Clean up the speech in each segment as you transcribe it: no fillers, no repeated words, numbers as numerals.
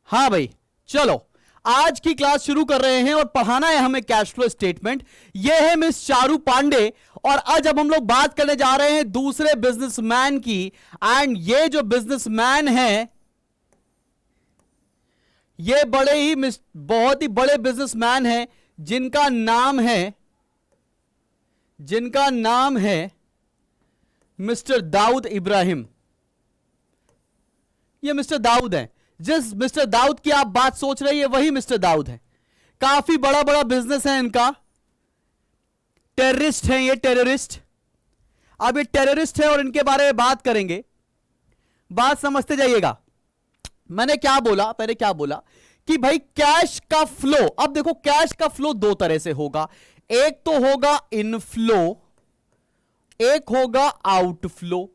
हाँ भाई, चलो आज की क्लास शुरू कर रहे हैं और पढ़ाना है हमें कैश फ्लो स्टेटमेंट। यह है मिस चारू पांडे और आज अब हम लोग बात करने जा रहे हैं दूसरे बिजनेसमैन की। एंड ये जो बिजनेसमैन है ये बहुत ही बड़े बिजनेसमैन है जिनका नाम है मिस्टर दाऊद इब्राहिम। ये मिस्टर दाऊद है। जिस मिस्टर दाऊद की आप बात सोच रही है वही मिस्टर दाऊद है। काफी बड़ा बड़ा बिजनेस है इनका। टेररिस्ट हैं ये, टेररिस्ट। अब ये टेररिस्ट है और इनके बारे में बात करेंगे। बात समझते जाइएगा। मैंने क्या बोला कि भाई कैश का फ्लो, अब देखो कैश का फ्लो दो तरह से होगा। एक तो होगा इनफ्लो, एक होगा आउटफ्लो।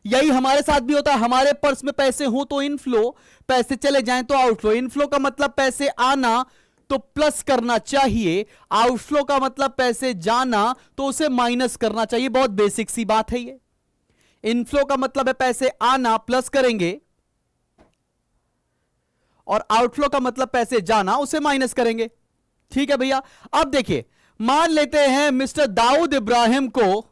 यही हमारे साथ भी होता है। हमारे पर्स में पैसे हो तो इनफ्लो, पैसे चले जाएं तो आउटफ्लो। इनफ्लो का मतलब पैसे आना तो प्लस करना चाहिए, आउटफ्लो का मतलब पैसे जाना तो उसे माइनस करना चाहिए। बहुत बेसिक सी बात है ये। इनफ्लो का मतलब है पैसे आना, प्लस करेंगे, और आउटफ्लो का मतलब पैसे जाना, उसे माइनस करेंगे। ठीक है भैया। अब देखिए, मान लेते हैं मिस्टर दाऊद इब्राहिम को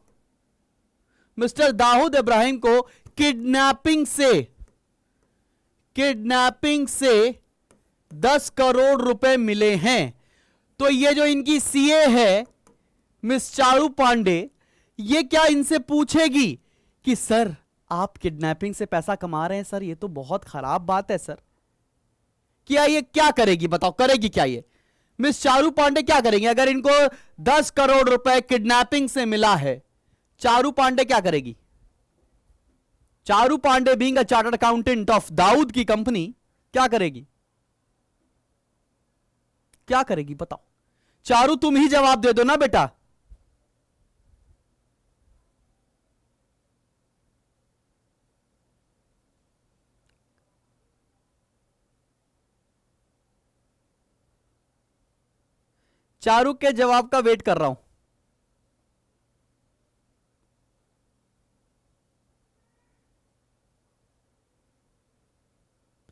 किडनैपिंग से 10 करोड़ रुपए मिले हैं। तो ये जो इनकी सीए है मिस चारू पांडे, ये क्या इनसे पूछेगी कि सर आप किडनैपिंग से पैसा कमा रहे हैं सर, ये तो बहुत खराब बात है सर। क्या ये क्या करेगी, बताओ करेगी क्या ये मिस चारू पांडे? क्या करेंगे अगर इनको 10 करोड़ रुपए किडनैपिंग से मिला है? चारू पांडे क्या करेगी? Charu Pandey being a chartered accountant of Dawood की कंपनी क्या करेगी? क्या करेगी बताओ? चारू तुम ही जवाब दे दो ना बेटा। चारू के जवाब का वेट कर रहा हूं।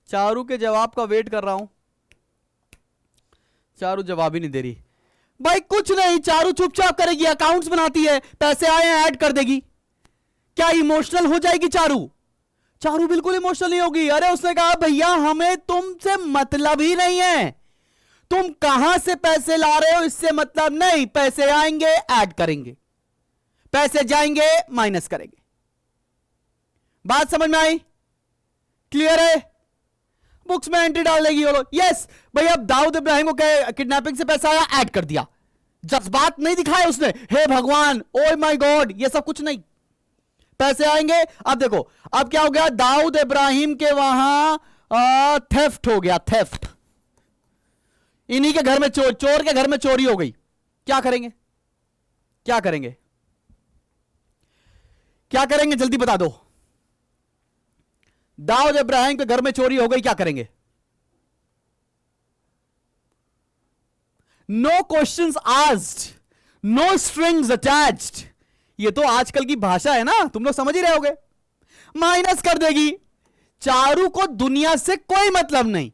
चारू के जवाब का वेट कर रहा हूं। चारू जवाब ही नहीं दे रही। भाई कुछ नहीं, चारू चुपचाप करेगी, अकाउंट्स बनाती है, पैसे आए हैं ऐड कर देगी। क्या इमोशनल हो जाएगी चारू? चारू बिल्कुल इमोशनल नहीं होगी। अरे उसने कहा भैया हमें तुमसे मतलब ही नहीं है, तुम कहां से पैसे ला रहे हो इससे मतलब नहीं। पैसे आएंगे ऐड करेंगे, पैसे जाएंगे माइनस करेंगे। बात समझ में आई? क्लियर है? बुक्स में एंट्री डाल देगी वो लोग। यस भैया, अब दाऊद इब्राहिम को किडनैपिंग से पैसा आया, ऐड कर दिया। जज्बात नहीं दिखाए उसने, हे भगवान, ओ माय गॉड, ये सब कुछ नहीं। पैसे आएंगे। अब देखो, अब क्या हो गया, दाऊद इब्राहिम के वहां थेफ्ट हो गया, थेफ्ट। इन्हीं के घर में चोर के घर में चोरी हो गई। क्या करेंगे? क्या करेंगे? क्या करेंगे जल्दी बता दो। दाऊद इब्राहिम के घर में चोरी हो गई, क्या करेंगे? No questions asked, no strings attached. ये तो आजकल की भाषा है ना, तुम लोग समझ ही रहे होगे। माइनस कर देगी। चारू को दुनिया से कोई मतलब नहीं।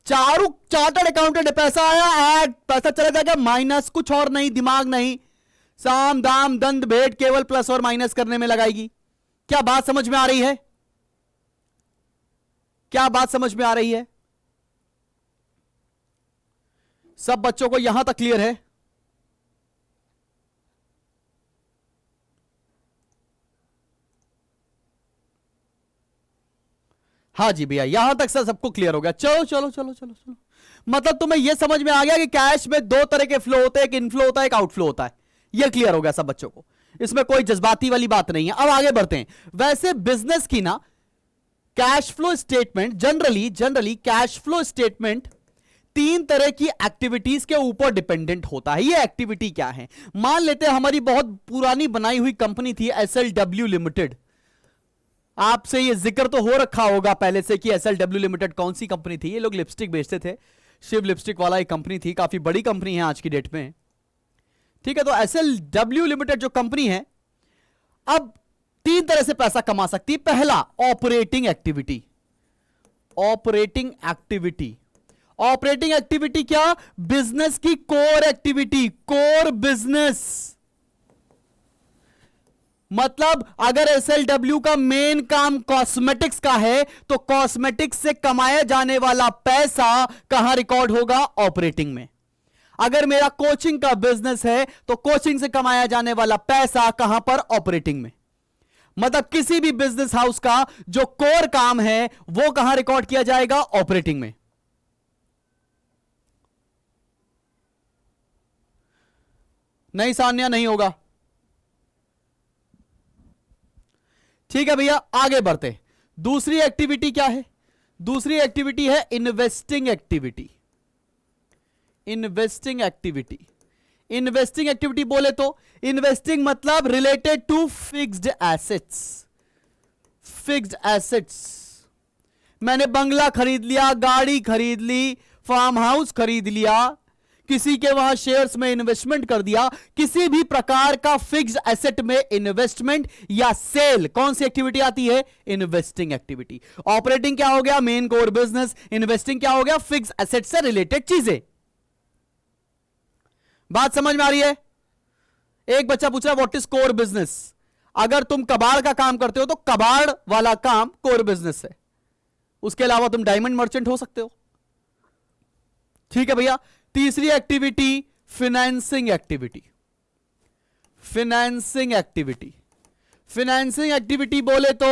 चारू चार्टर्ड अकाउंटेंट, पैसा आया ऐड, पैसा चला जाएगा माइनस, कुछ और नहीं, दिमाग नहीं, साम दाम दंड भेद केवल प्लस और माइनस करने में लगाएगी। क्या बात समझ में आ रही है? क्या बात समझ में आ रही है? सब बच्चों को यहां तक क्लियर है? हाँ जी भैया, यहां तक सर सबको क्लियर हो गया। चलो चलो चलो चलो चलो, मतलब तुम्हें यह समझ में आ गया कि कैश में दो तरह के फ्लो होते हैं, एक इनफ्लो होता है, एक आउटफ्लो होता है। यह क्लियर हो गया सब बच्चों को। इसमें कोई जज्बाती वाली बात नहीं है। अब आगे बढ़ते हैं। वैसे बिजनेस की ना cash flow statement, generally cash flow statement 3 तरह की एक्टिविटीज के ऊपर डिपेंडेंट होता है। ये एक्टिविटी क्या है? मान लेते हैं हमारी बहुत पुरानी बनाई हुई कंपनी थी SLW लिमिटेड। आपसे ये जिक्र तो हो रखा होगा पहले से कि SLW लिमिटेड कौन सी कंपनी थी। ये लोग लिपस्टिक बेचते थे, शिव लिपस्टिक वाला एक कंपनी थी, काफी बड़ी कंपनी है आज की डेट में। ठीक है, तो SLW लिमिटेड जो कंपनी है, अब 3 तरह से पैसा कमा सकती है। पहला, operating activity. Operating activity. Operating activity क्या? बिजनेस की कोर एक्टिविटी, कोर बिजनेस। मतलब अगर एसएलडब्ल्यू का मेन काम कॉस्मेटिक्स का है तो कॉस्मेटिक्स से कमाया जाने वाला पैसा कहां रिकॉर्ड होगा? ऑपरेटिंग में। अगर मेरा कोचिंग का बिजनेस है तो कोचिंग से कमाया जाने वाला पैसा कहां पर? ऑपरेटिंग में। मतलब किसी भी बिजनेस हाउस का जो कोर काम है वो कहां रिकॉर्ड किया जाएगा? ऑपरेटिंग में। नहीं सान्या, नहीं होगा। ठीक है भैया, आगे बढ़ते। दूसरी एक्टिविटी क्या है? दूसरी एक्टिविटी है investing activity. Investing activity, investing activity बोले तो इन्वेस्टिंग मतलब related to fixed assets. Fixed assets, मैंने बंगला खरीद लिया, गाड़ी खरीद ली, फार्म हाउस खरीद लिया, किसी के वहां शेयर्स में इन्वेस्टमेंट कर दिया। किसी भी प्रकार का फिक्स्ड एसेट में इन्वेस्टमेंट या सेल, कौन सी एक्टिविटी आती है? Investing activity. ऑपरेटिंग क्या हो गया? Main core business. इन्वेस्टिंग क्या हो गया? फिक्स्ड एसेट से रिलेटेड चीजें। बात समझ में आ रही है? एक बच्चा पूछ रहा है व्हाट इज कोर बिजनेस। अगर तुम कबाड़ का काम करते हो तो कबाड़ वाला काम कोर बिजनेस है। उसके अलावा तुम डायमंड मर्चेंट हो सकते हो। ठीक है भैया। तीसरी activity financing activity. Financing activity, financing activity बोले तो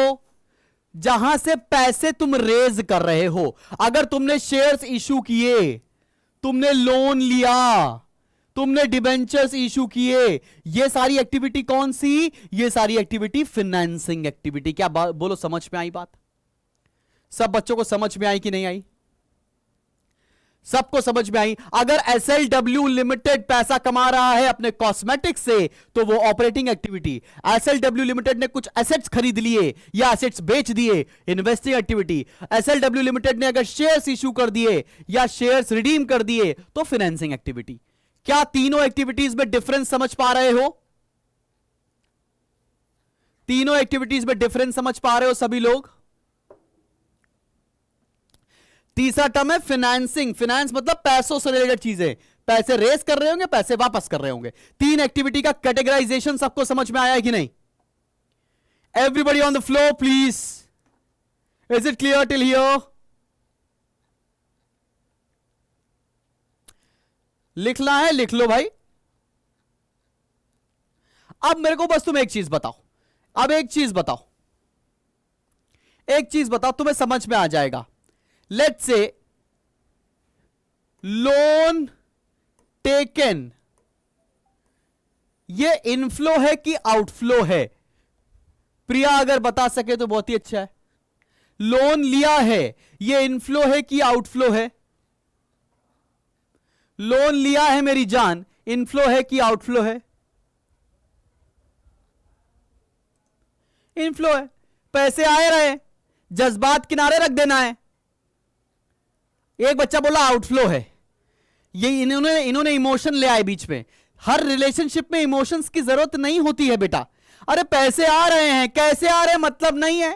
जहां से पैसे तुम रेज कर रहे हो। अगर तुमने शेयर्स इशू किए, तुमने लोन लिया, तुमने डिबेंचर्स इशू किए, ये सारी एक्टिविटी कौन सी? ये सारी एक्टिविटी फिनेंसिंग एक्टिविटी। क्या बोलो, समझ में आई बात? सब बच्चों को समझ में आई कि नहीं आई? सबको समझ में आई। अगर एसएलडब्ल्यू लिमिटेड पैसा कमा रहा है अपने कॉस्मेटिक्स से तो वो ऑपरेटिंग एक्टिविटी। एसएलडब्ल्यू लिमिटेड ने कुछ एसेट्स खरीद लिए या एसेट्स बेच दिए, इन्वेस्टिंग एक्टिविटी। एसएलडब्ल्यू लिमिटेड ने अगर शेयर्स इशू कर दिए या शेयर्स रिडीम कर दिए तो फाइनेंसिंग एक्टिविटी। क्या तीनों एक्टिविटीज में डिफरेंस समझ पा रहे हो? तीनों एक्टिविटीज में डिफरेंस समझ पा रहे हो सभी लोग? तीसरा टर्म है फाइनेंसिंग। फाइनेंस मतलब पैसों से रिलेटेड चीजें, पैसे रेस कर रहे होंगे, पैसे वापस कर रहे होंगे। तीन एक्टिविटी का कैटेगराइजेशन सबको समझ में आया है कि नहीं? Everybody on the floor please. Is it clear till here? लिखना है लिख लो भाई। अब मेरे को बस तुम एक चीज बताओ। अब एक चीज बताओ, एक चीज बताओ, तुम्हें समझ में आ जाएगा। लेट्स से लोन टेकन, ये इनफ्लो है कि आउटफ्लो है? प्रिया अगर बता सके तो बहुत ही अच्छा है। लोन लिया है, ये इनफ्लो है कि आउटफ्लो है? लोन लिया है मेरी जान, इनफ्लो है कि आउटफ्लो है? इनफ्लो है। पैसे आए रहे, जज्बात किनारे रख देना है। एक बच्चा बोला आउटफ्लो है। ये इन्होंने इमोशन ले आए बीच में। हर रिलेशनशिप में इमोशंस की जरूरत नहीं होती है बेटा। अरे पैसे आ रहे हैं, कैसे आ रहे हैं मतलब नहीं है,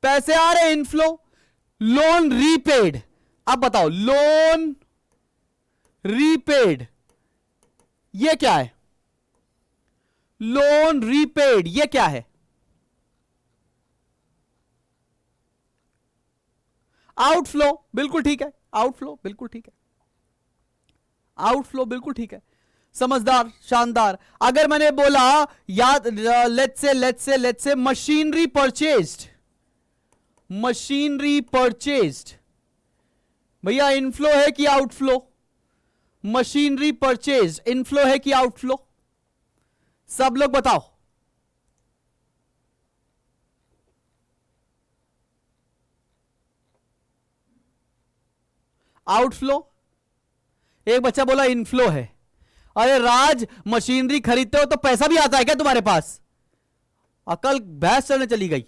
पैसे आ रहे हैं, इनफ्लो। लोन रीपेड, अब बताओ लोन रीपेड ये क्या है? लोन रीपेड ये क्या है? आउटफ्लो, बिल्कुल ठीक है। आउटफ्लो बिल्कुल ठीक है। आउटफ्लो बिल्कुल ठीक है। समझदार, शानदार। अगर मैंने बोला याद, let's say machinery purchased, machinery purchased, भैया इनफ्लो है कि आउटफ्लो? मशीनरी परचेज्ड इनफ्लो है कि आउटफ्लो? सब लोग बताओ। आउटफ्लो। एक बच्चा बोला इनफ्लो है। अरे राज, मशीनरी खरीदते हो तो पैसा भी आता है क्या तुम्हारे पास? अकल भैंस चलने चली गई।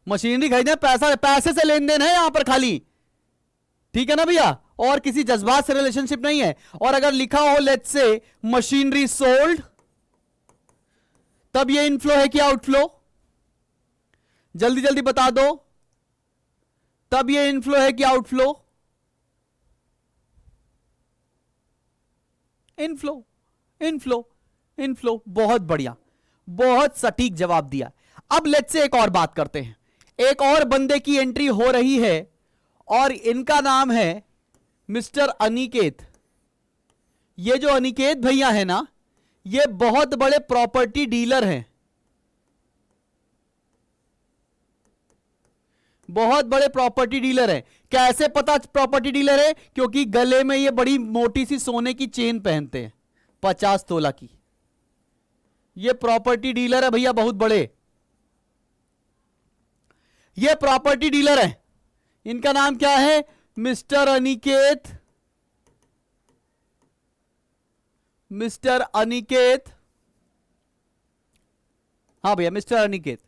मशीनरी खरीदने पैसा, पैसे से लेन देन है यहां पर खाली, ठीक है ना भैया? और किसी जज्बात से रिलेशनशिप नहीं है। और अगर लिखा हो लेट्स से मशीनरी सोल्ड, तब ये इनफ्लो है कि आउटफ्लो? जल्दी जल्दी बता दो। तब ये इनफ्लो है कि आउटफ्लो? Inflow, inflow, inflow. बहुत बढ़िया, बहुत सटीक जवाब दिया। अब लेट्स से एक और बात करते हैं। एक और बंदे की एंट्री हो रही है और इनका नाम है मिस्टर अनिकेत। ये जो अनिकेत भैया है ना, ये बहुत बड़े प्रॉपर्टी डीलर हैं, बहुत बड़े प्रॉपर्टी डीलर हैं। कैसे पता प्रॉपर्टी डीलर है? क्योंकि गले में ये बड़ी मोटी सी सोने की चेन पहनते हैं, 50 तोला की। ये प्रॉपर्टी डीलर है भैया, बहुत बड़े। ये प्रॉपर्टी डीलर है। इनका नाम क्या है? Mister Aniket, mister Aniket. हाँ भैया, मिस्टर अनिकेत।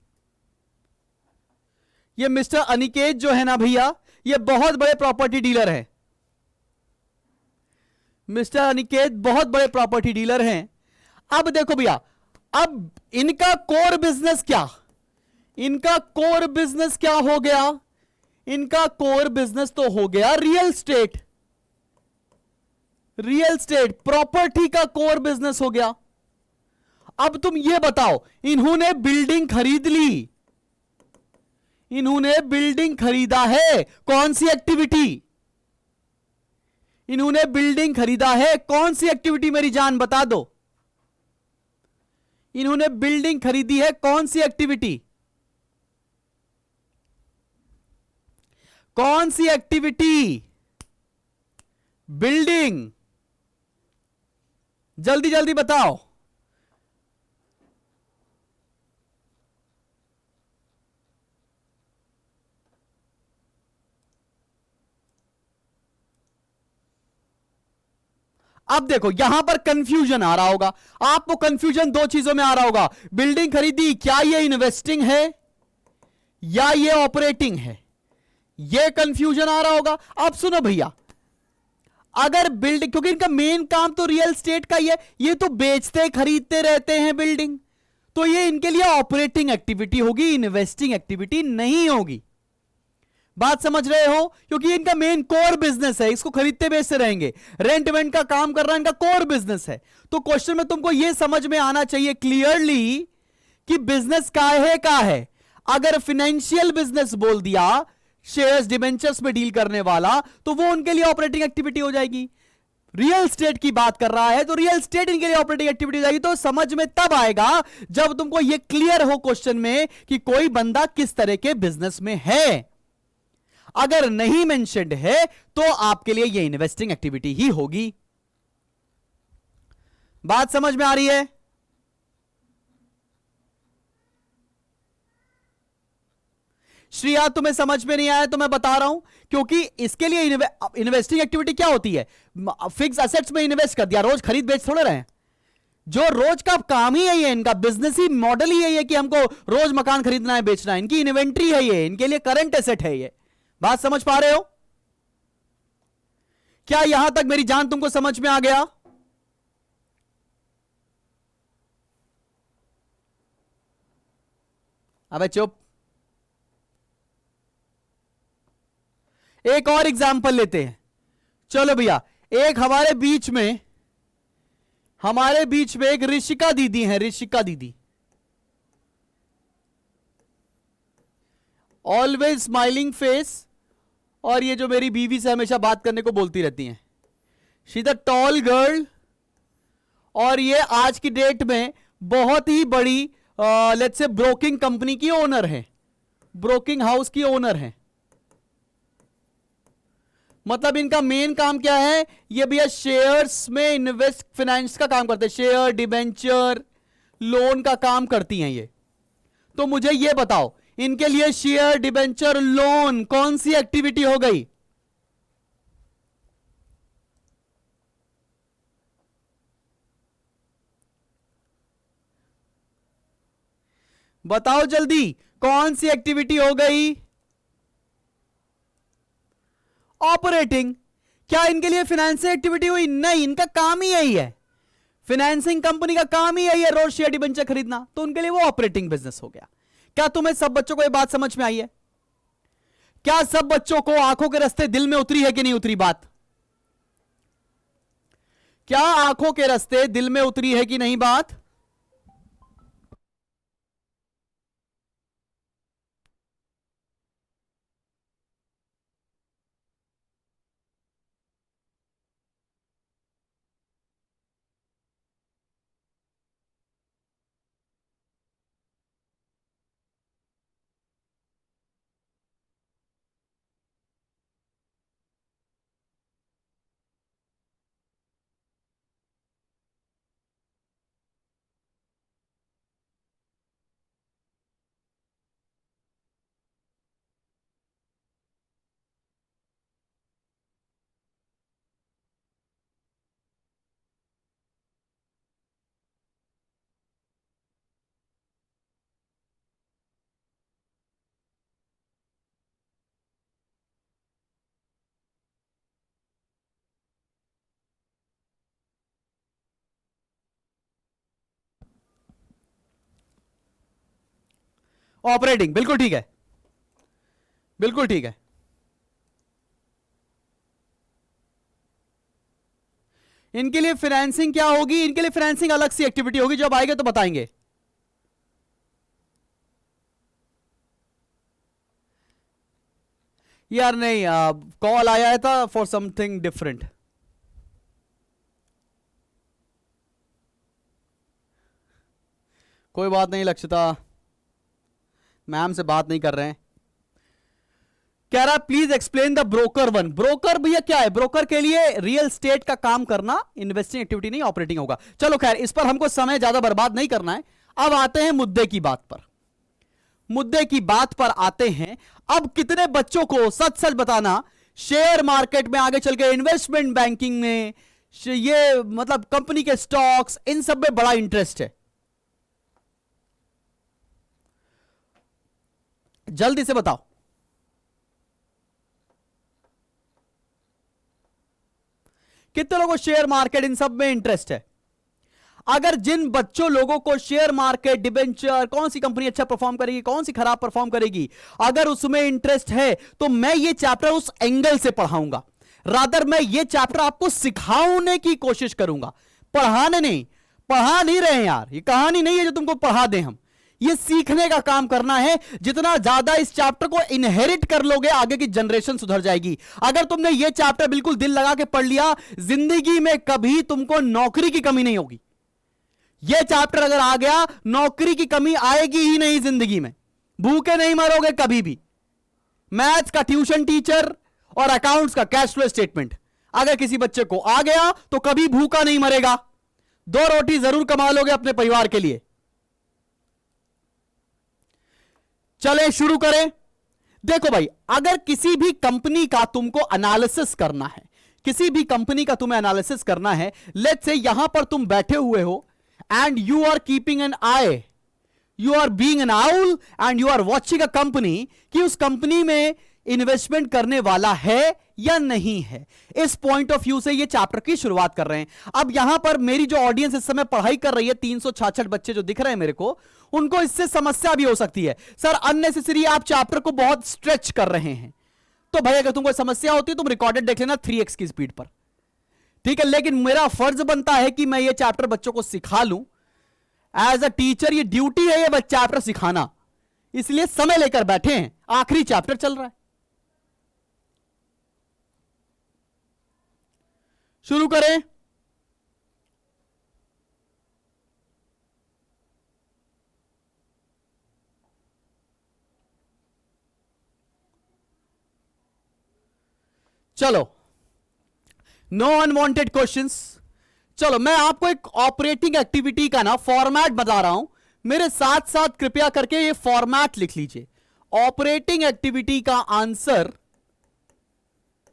ये मिस्टर अनिकेत जो है ना भैया, ये बहुत बड़े प्रॉपर्टी डीलर है। मिस्टर अनिकेत बहुत बड़े प्रॉपर्टी डीलर हैं। अब देखो भैया, अब इनका कोर बिजनेस क्या? इनका कोर बिजनेस क्या हो गया? इनका कोर बिजनेस तो हो गया real estate. Real estate, property का कोर बिजनेस हो गया। अब तुम ये बताओ, इन्होंने बिल्डिंग खरीद ली, इन्होंने बिल्डिंग खरीदा है, कौन सी एक्टिविटी? इन्होंने बिल्डिंग खरीदा है, कौन सी एक्टिविटी मेरी जान बता दो? इन्होंने बिल्डिंग खरीदी है, कौन सी एक्टिविटी? कौन सी एक्टिविटी? बिल्डिंग। जल्दी जल्दी बताओ। अब देखो, यहां पर कंफ्यूजन आ रहा होगा आपको। कंफ्यूजन दो चीजों में आ रहा होगा। बिल्डिंग खरीदी, क्या ये इन्वेस्टिंग है या ये ऑपरेटिंग है? ये कंफ्यूजन आ रहा होगा। अब सुनो भैया, अगर बिल्डिंग, क्योंकि इनका मेन काम तो रियल स्टेट का ही है, ये तो बेचते खरीदते रहते हैं बिल्डिंग, तो ये इनके लिए ऑपरेटिंग एक्टिविटी होगी, इन्वेस्टिंग एक्टिविटी नहीं होगी। बात समझ रहे हो? क्योंकि इनका मेन कोर बिजनेस है, इसको खरीदते बेचते रहेंगे, रेंट वेंट का काम कर रहा है, इनका कोर बिजनेस है। तो क्वेश्चन में तुमको यह समझ में आना चाहिए क्लियरली कि बिजनेस काहे का है। अगर फाइनेंशियल बिजनेस बोल दिया, शेयर्स डिबेंचर्स में डील करने वाला, तो वो उनके लिए ऑपरेटिंग एक्टिविटी हो जाएगी। रियल स्टेट की बात कर रहा है तो रियल स्टेट इनके लिए ऑपरेटिंग एक्टिविटी हो जाएगी। तो समझ में तब आएगा जब तुमको यह क्लियर हो क्वेश्चन में कि कोई बंदा किस तरह के बिजनेस में है। अगर नहीं मेंशन्ड है तो आपके लिए यह इन्वेस्टिंग एक्टिविटी ही होगी। बात समझ में आ रही है? श्रिया, तुम्हें समझ में नहीं आया तो मैं बता रहा हूं, क्योंकि इसके लिए इन्वेस्टिंग एक्टिविटी क्या होती है? फिक्स एसेट्स में इन्वेस्ट कर दिया, रोज खरीद बेच थोड़े रहे। जो रोज का काम ही यही है, इनका बिजनेस ही मॉडल ही यही है कि हमको रोज मकान खरीदना है, बेचना है। इनकी इन्वेंट्री है ये, इनके लिए करंट एसेट है ये। बात समझ पा रहे हो? क्या यहां तक मेरी जान तुमको समझ में आ गया? अबे चुप। एक और एग्जांपल लेते हैं। चलो भैया, एक हमारे बीच में एक ऋषिका दीदी है। ऋषिका दीदी ऑलवेज स्माइलिंग फेस, और ये जो मेरी बीवी से हमेशा बात करने को बोलती रहती हैं। She is a tall girl, और ये आज की डेट में बहुत ही बड़ी लेट्स से ब्रोकिंग कंपनी की ओनर है, ब्रोकिंग हाउस की ओनर है। मतलब इनका मेन काम क्या है? ये भैया शेयर्स में इन्वेस्ट, फाइनेंस का काम करते हैं, शेयर डिबेंचर लोन का काम करती हैं ये। तो मुझे ये बताओ, इनके लिए शेयर डिबेंचर लोन कौन सी एक्टिविटी हो गई? बताओ जल्दी, कौन सी एक्टिविटी हो गई? ऑपरेटिंग। क्या इनके लिए फाइनेंसिंग एक्टिविटी हुई? नहीं, इनका काम ही यही है, फाइनेंसिंग कंपनी का काम ही यही है, रोज शेयर डिबेंचर खरीदना। तो उनके लिए वो ऑपरेटिंग बिजनेस हो गया। क्या तुम्हें सब बच्चों को ये बात समझ में आई है? क्या सब बच्चों को आंखों के रास्ते दिल में उतरी है कि नहीं उतरी बात? क्या आंखों के रास्ते दिल में उतरी है कि नहीं बात? ऑपरेटिंग, बिल्कुल ठीक है, बिल्कुल ठीक है। इनके लिए फाइनेंसिंग क्या होगी? इनके लिए फाइनेंसिंग अलग सी एक्टिविटी होगी, जब आएगा तो बताएंगे। यार नहीं, कॉल आया था फॉर समथिंग डिफरेंट। कोई बात नहीं लक्षिता, मैम से बात नहीं कर रहे हैं। कह रहा please explain the broker one. Broker भैया क्या है? ब्रोकर के लिए रियल स्टेट का काम करना इन्वेस्टिंग एक्टिविटी नहीं, ऑपरेटिंग होगा। चलो खैर, इस पर हमको समय ज्यादा बर्बाद नहीं करना है। अब आते हैं मुद्दे की बात पर। मुद्दे की बात पर आते हैं। अब कितने बच्चों को, सच सच बताना, शेयर मार्केट में आगे चल के इन्वेस्टमेंट बैंकिंग में, ये मतलब कंपनी के स्टॉक्स, इन सब में बड़ा इंटरेस्ट है? जल्दी से बताओ। कितने लोगों को शेयर मार्केट इन सब में इंटरेस्ट है? अगर जिन बच्चों लोगों को शेयर मार्केट, डिबेंचर, कौन सी कंपनी अच्छा परफॉर्म करेगी, कौन सी खराब परफॉर्म करेगी, अगर उसमें इंटरेस्ट है, तो मैं ये चैप्टर उस एंगल से पढ़ाऊंगा। रादर मैं ये चैप्टर आपको सिखाने की कोशिश करूंगा, पढ़ाने नहीं। पढ़ा नहीं रहे यार, ये कहानी नहीं है जो तुमको पढ़ा दें हम। ये सीखने का काम करना है। जितना ज्यादा इस चैप्टर को इनहेरिट कर लोगे, आगे की जनरेशन सुधर जाएगी। अगर तुमने ये चैप्टर बिल्कुल दिल लगा के पढ़ लिया, जिंदगी में कभी तुमको नौकरी की कमी नहीं होगी। ये चैप्टर अगर आ गया, नौकरी की कमी आएगी ही नहीं जिंदगी में। भूखे नहीं मरोगे कभी भी। मैथ्स का ट्यूशन टीचर और अकाउंट्स का कैश फ्लो स्टेटमेंट अगर किसी बच्चे को आ गया, तो कभी भूखा नहीं मरेगा। 2 रोटी जरूर कमा लोगे अपने परिवार के लिए। चले शुरू करें। देखो भाई, अगर किसी भी कंपनी का तुमको एनालिसिस करना है, किसी भी कंपनी का तुम्हें एनालिसिस करना है, लेट्स से यहां पर तुम बैठे हुए हो and you are keeping an eye, you are being an owl and you are watching a company, कि उस कंपनी में इन्वेस्टमेंट करने वाला है या नहीं है। इस पॉइंट ऑफ व्यू से ये चैप्टर की शुरुआत कर रहे हैं। अब यहां पर मेरी जो ऑडियंस इस समय पढ़ाई कर रही है, 366 बच्चे जो दिख रहे हैं मेरे को, उनको इससे समस्या भी हो सकती है, सर अननेसेसरी आप चैप्टर को बहुत स्ट्रेच कर रहे हैं। तो भाई अगर तुमको समस्या होती है, तुम रिकॉर्डेड देख लेना 3x की स्पीड पर, ठीक है। लेकिन मेरा फर्ज बनता है कि मैं ये चैप्टर बच्चों को सिखा लूं। एज अ टीचर ये ड्यूटी है ये चैप्टर सिखाना, इसलिए समय लेकर बैठे हैं। आखिरी चैप्टर चल रहा है, शुरू करें। चलो, नो अनवांटेड क्वेश्चंस। चलो मैं आपको एक ऑपरेटिंग एक्टिविटी का ना फॉर्मेट बता रहा हूं, मेरे साथ साथ कृपया करके ये फॉर्मेट लिख लीजिए। ऑपरेटिंग एक्टिविटी का आंसर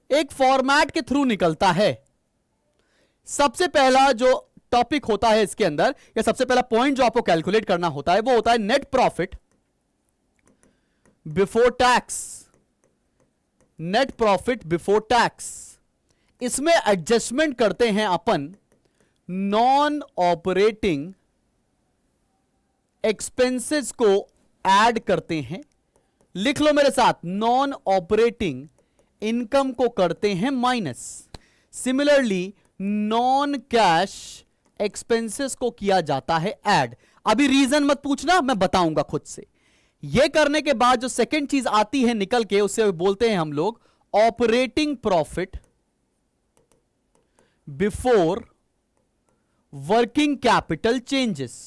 एक फॉर्मेट के थ्रू निकलता है। सबसे पहला जो टॉपिक होता है इसके अंदर, या सबसे पहला पॉइंट जो आपको कैलकुलेट करना होता है, वो होता है net profit before tax. Net profit before tax, इसमें एडजस्टमेंट करते हैं अपन नॉन ऑपरेटिंग एक्सपेंसेस को ऐड करते हैं, लिख लो मेरे साथ, नॉन ऑपरेटिंग इनकम को करते हैं minus. Similarly non cash expenses को किया जाता है ऐड। अभी रीजन मत पूछना, मैं बताऊंगा खुद से। यह करने के बाद जो सेकंड चीज आती है निकल के, उसे बोलते हैं हम लोग operating profit before working capital changes.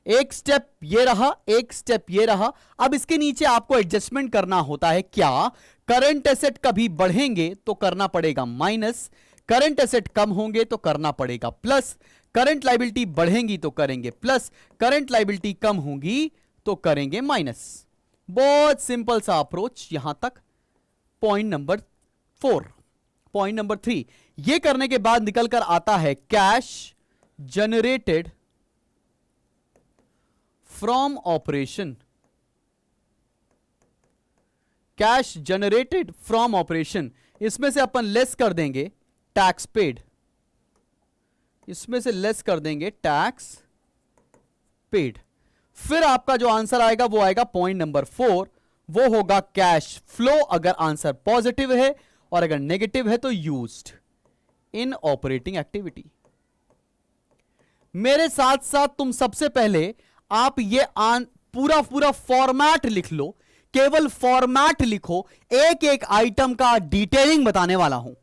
एक स्टेप ये रहा, एक स्टेप ये रहा। अब इसके नीचे आपको एडजस्टमेंट करना होता है। क्या? करंट एसेट कभी बढ़ेंगे तो करना पड़ेगा माइनस, करंट एसेट कम होंगे तो करना पड़ेगा प्लस, करंट लायबिलिटी बढ़ेंगी तो करेंगे प्लस, करंट लायबिलिटी कम होंगी तो करेंगे माइनस। बहुत सिंपल सा अप्रोच यहां तक। Point number 4। पॉइंट नंबर 3, यह करने के बाद निकल कर आता है cash generated from operation. Cash generated from operation, इसमें से अपन लेस कर देंगे टैक्स पेड, इसमें से लेस कर देंगे टैक्स पेड। फिर आपका जो आंसर आएगा वो आएगा पॉइंट नंबर 4, वो होगा कैश फ्लो। अगर आंसर पॉजिटिव है और अगर नेगेटिव है तो यूज्ड इन ऑपरेटिंग एक्टिविटी। मेरे साथ साथ तुम सबसे पहले आप ये पूरा पूरा फॉर्मेट लिख लो, केवल फॉर्मेट लिखो, एक एक आइटम का डिटेलिंग बताने वाला हूं।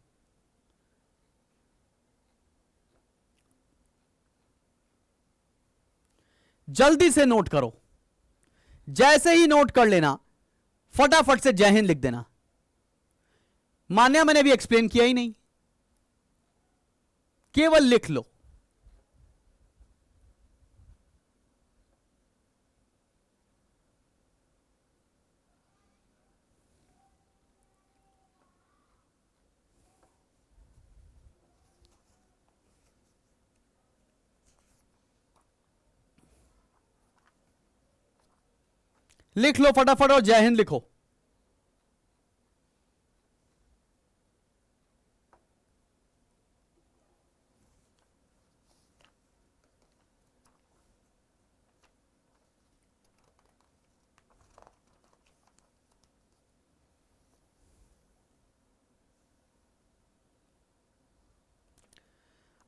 जल्दी से नोट करो, जैसे ही नोट कर लेना फटाफट से जय हिंद लिख देना। मान्या मैंने अभी एक्सप्लेन किया ही नहीं, केवल लिख लो। लिख लो फटाफट और जय हिंद लिखो।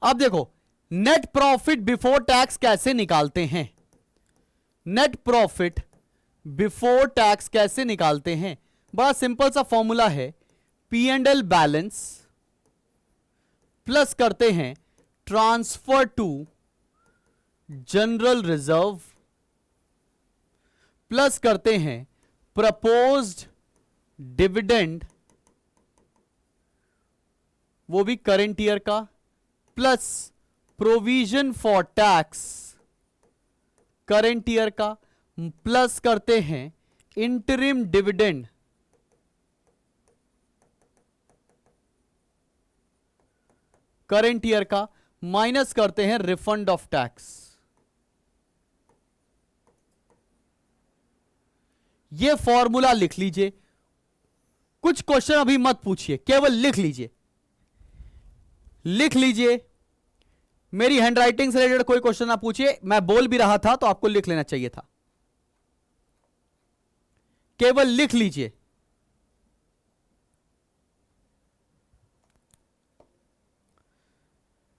अब देखो नेट प्रॉफिट बिफोर टैक्स कैसे निकालते हैं। नेट प्रॉफिट बिफोर टैक्स कैसे निकालते हैं? बड़ा सिंपल सा फॉर्मूला है, P and L balance plus करते हैं transfer to general reserve plus करते हैं प्रपोज्ड डिविडेंड, वो भी करेंट ईयर का, plus provision for tax current year का, प्लस करते हैं इंटरिम डिविडेंड करेंट ईयर का, माइनस करते हैं रिफंड ऑफ टैक्स। ये फॉर्मूला लिख लीजिए। कुछ क्वेश्चन अभी मत पूछिए, केवल लिख लीजिए, लिख लीजिए। मेरी हैंडराइटिंग से रिलेटेड कोई क्वेश्चन ना पूछिए, मैं बोल भी रहा था तो आपको लिख लेना चाहिए था। केवल लिख लीजिए।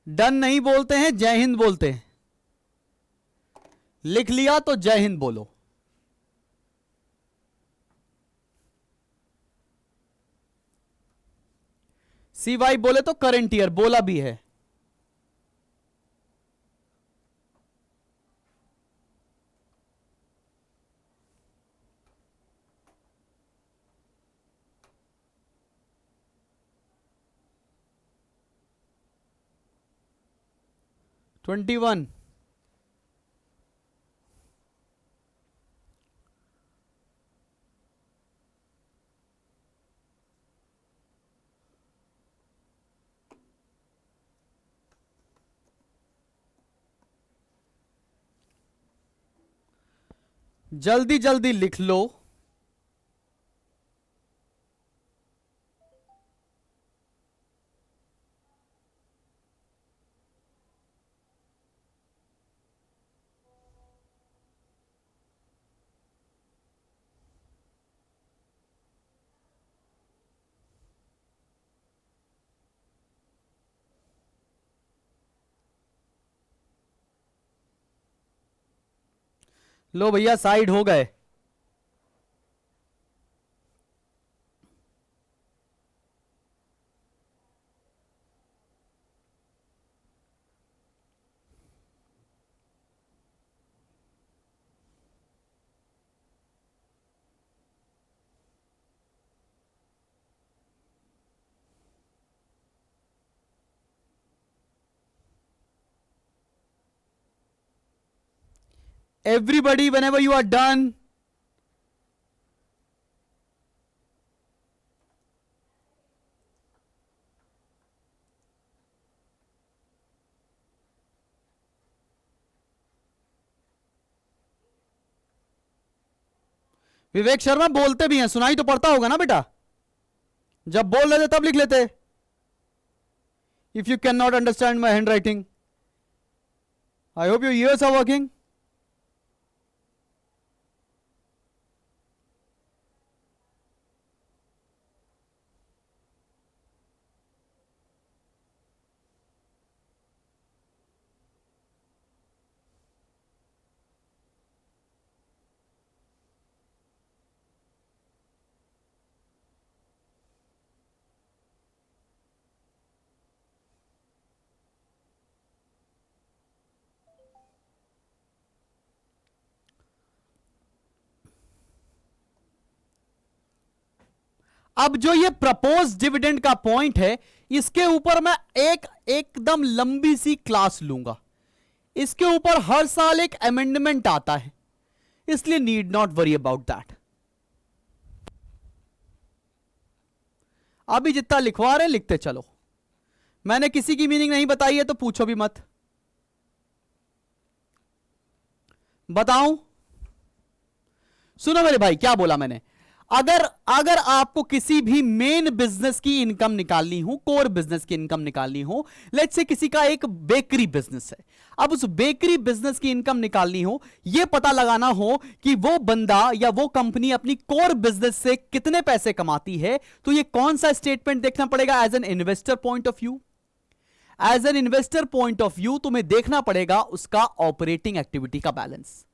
डन नहीं बोलते हैं, जय हिंद बोलते हैं। लिख लिया तो जय हिंद बोलो। सी वाई बोले तो करंट ईयर बोला भी है। Twenty one. जल्दी जल्दी लिख लो। लो भैया साइड हो गए। Everybody, whenever you are done. Vivek Sharma बोलते भी हैं, सुनाई तो पड़ता होगा ना बेटा, जब बोल रहे थे तब लिख लेते। If you can not understand my handwriting, I hope your ears are working. अब जो ये प्रपोज डिविडेंड का पॉइंट है, इसके ऊपर मैं एकदम लंबी सी क्लास लूंगा। इसके ऊपर हर साल एक अमेंडमेंट आता है, इसलिए need not worry about that. अभी जितना लिखवा रहे लिखते चलो, मैंने किसी की मीनिंग नहीं बताई है तो पूछो भी मत। बताऊं? सुनो मेरे भाई, क्या बोला मैंने। अगर आपको किसी भी मेन बिजनेस की इनकम निकालनी हो, कोर बिजनेस की इनकम निकालनी हो, लेट्स से किसी का एक बेकरी बिजनेस है, अब उस बेकरी बिजनेस की इनकम निकालनी हो, यह पता लगाना हो कि वो बंदा या वो कंपनी अपनी कोर बिजनेस से कितने पैसे कमाती है, तो ये कौन सा स्टेटमेंट देखना पड़ेगा as an investor point of view. As an investor point of view तुम्हें देखना पड़ेगा उसका ऑपरेटिंग एक्टिविटी का बैलेंस।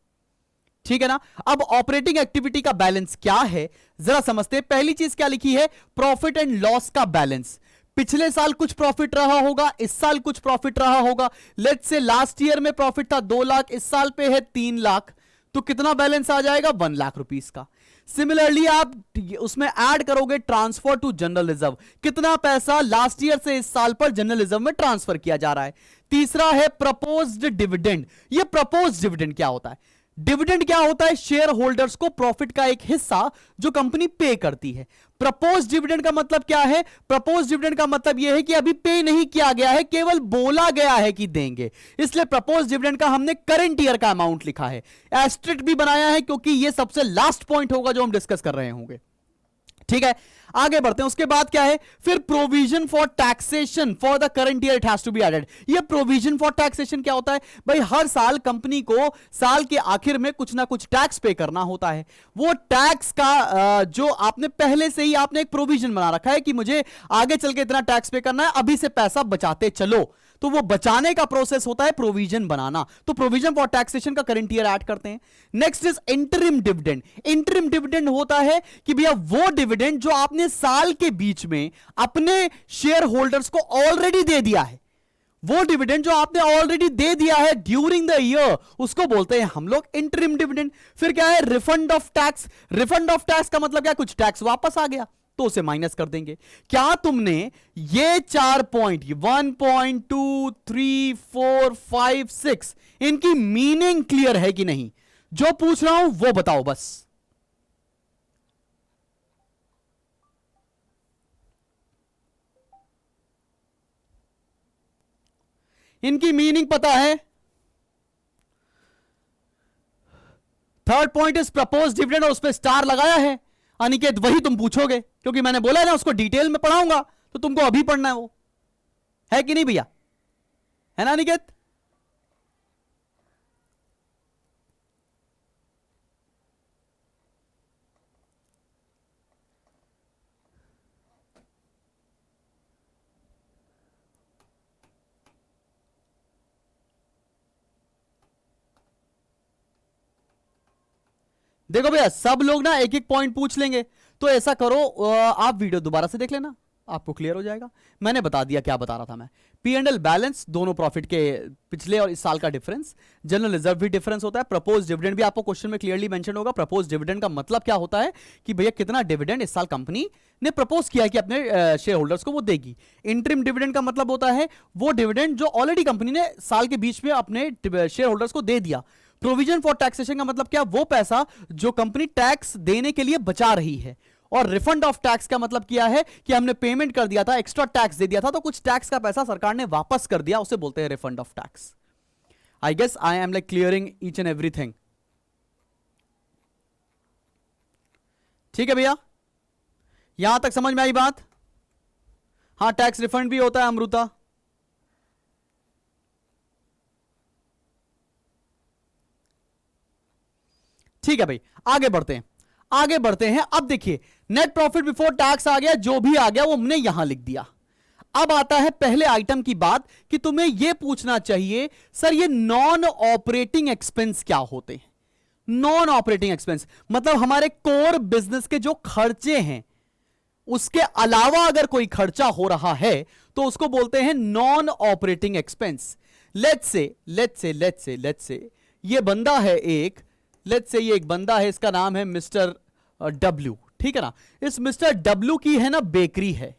ठीक है ना। अब ऑपरेटिंग एक्टिविटी का बैलेंस क्या है जरा समझते हैं। पहली चीज क्या लिखी है, प्रॉफिट एंड लॉस का बैलेंस। पिछले साल कुछ प्रॉफिट रहा होगा, इस साल कुछ प्रॉफिट रहा होगा। लेट्स से लास्ट ईयर में प्रॉफिट था 2 लाख, इस साल पे है 3 लाख, तो कितना बैलेंस आ जाएगा, 1 लाख रुपीस का। सिमिलरली आप उसमें ऐड करोगे ट्रांसफर टू जनरल रिजर्व, कितना पैसा लास्ट ईयर से इस साल पर जनरल रिजर्व में ट्रांसफर किया जा रहा है। तीसरा है प्रपोज्ड डिविडेंड। ये प्रपोज्ड डिविडेंड क्या होता है, डिविडेंड क्या होता है, शेयर होल्डर्स को प्रॉफिट का एक हिस्सा जो कंपनी पे करती है। प्रपोज डिविडेंड का मतलब क्या है, प्रपोज डिविडेंड का मतलब यह है कि अभी पे नहीं किया गया है, केवल बोला गया है कि देंगे, इसलिए प्रपोज डिविडेंड का हमने करंट ईयर का अमाउंट लिखा है। एस्ट्रिक्ट भी बनाया है क्योंकि यह सबसे लास्ट पॉइंट होगा जो हम डिस्कस कर रहे होंगे। ठीक है, आगे बढ़ते हैं। उसके बाद क्या है, फिर provision for taxation for the current year it has to be added. ये प्रोविजन फॉर टैक्सेशन क्या होता है भाई, हर साल कंपनी को साल के आखिर में कुछ ना कुछ टैक्स पे करना होता है। वो टैक्स का जो आपने पहले से ही आपने एक प्रोविजन बना रखा है कि मुझे आगे चल के इतना टैक्स पे करना है, अभी से पैसा बचाते चलो, तो वो बचाने का प्रोसेस होता है प्रोविजन बनाना। तो प्रोविजन फॉर टैक्सेशन का करंट ईयर ऐड करते हैं। Next is interim dividend. Interim dividend होता है कि भैया वो डिविडेंड जो आपने साल के बीच में अपने शेयर होल्डर्स को ऑलरेडी दे दिया है, वो डिविडेंड जो आपने ऑलरेडी दे दिया है ड्यूरिंग द ईयर, उसको बोलते हैं हम लोग इंटरिम डिविडेंड। फिर क्या है, refund of tax. Refund of tax का मतलब क्या, कुछ टैक्स वापस आ गया तो उसे माइनस कर देंगे। क्या तुमने ये 4 पॉइंट 1 2 3 4 5 6 इनकी मीनिंग क्लियर है कि नहीं, जो पूछ रहा हूं वो बताओ बस। इनकी मीनिंग पता है। Third point is propose dividend और उस पर स्टार लगाया है। अनिकेत वही तुम पूछोगे क्योंकि मैंने बोला है ना उसको डिटेल में पढ़ाऊंगा, तो तुमको अभी पढ़ना है, वो है कि नहीं भैया, है ना अनिकेत। देखो भैया, सब लोग ना एक एक पॉइंट पूछ लेंगे, तो ऐसा करो आप वीडियो दोबारा से देख लेना, आपको क्लियर हो जाएगा। मैंने बता दिया क्या बता रहा था मैं। P&L बैलेंस, दोनों प्रॉफिट के पिछले और इस साल का डिफरेंस, जनरल रिजर्व भी डिफरेंस होता है, प्रपोज डिविडेंड भी आपको क्वेश्चन में क्लियरली मेंशन होगा। प्रपोज डिविडेंड का मतलब क्या होता है कि भैया कितना डिविडेंड इस साल कंपनी ने प्रपोज किया है कि अपने शेयर होल्डर्स को वो देगी। इंटरिम डिविडेंड का मतलब होता है वो डिविडेंड जो ऑलरेडी कंपनी ने साल के बीच में अपने शेयर होल्डर्स को दे दिया। प्रोविजन फॉर टैक्सेशन का मतलब क्या, वो पैसा जो कंपनी टैक्स देने के लिए बचा रही है। और रिफंड ऑफ टैक्स का मतलब क्या है कि हमने पेमेंट कर दिया था, एक्स्ट्रा टैक्स दे दिया था, तो कुछ टैक्स का पैसा सरकार ने वापस कर दिया, उसे बोलते हैं refund of tax. I guess I am like clearing each and everything. ठीक है भैया, यहां तक समझ में आई बात? हाँ, टैक्स रिफंड भी होता है अमृता। ठीक है भाई, आगे बढ़ते हैं, आगे बढ़ते हैं। अब देखिए, नेट प्रॉफिट बिफोर टैक्स आ गया, जो भी आ गया वो हमने यहां लिख दिया। अब आता है पहले आइटम की बात कि तुम्हें यह पूछना चाहिए सर ये नॉन ऑपरेटिंग एक्सपेंस क्या होते हैं। नॉन ऑपरेटिंग एक्सपेंस मतलब हमारे कोर बिजनेस के जो खर्चे हैं उसके अलावा अगर कोई खर्चा हो रहा है तो उसको बोलते हैं non operating expense. Let's say ये बंदा है एक, लेट्स से ये एक बंदा है, इसका नाम है मिस्टर डब्ल्यू, ठीक है ना। इस मिस्टर डब्ल्यू की है ना बेकरी है,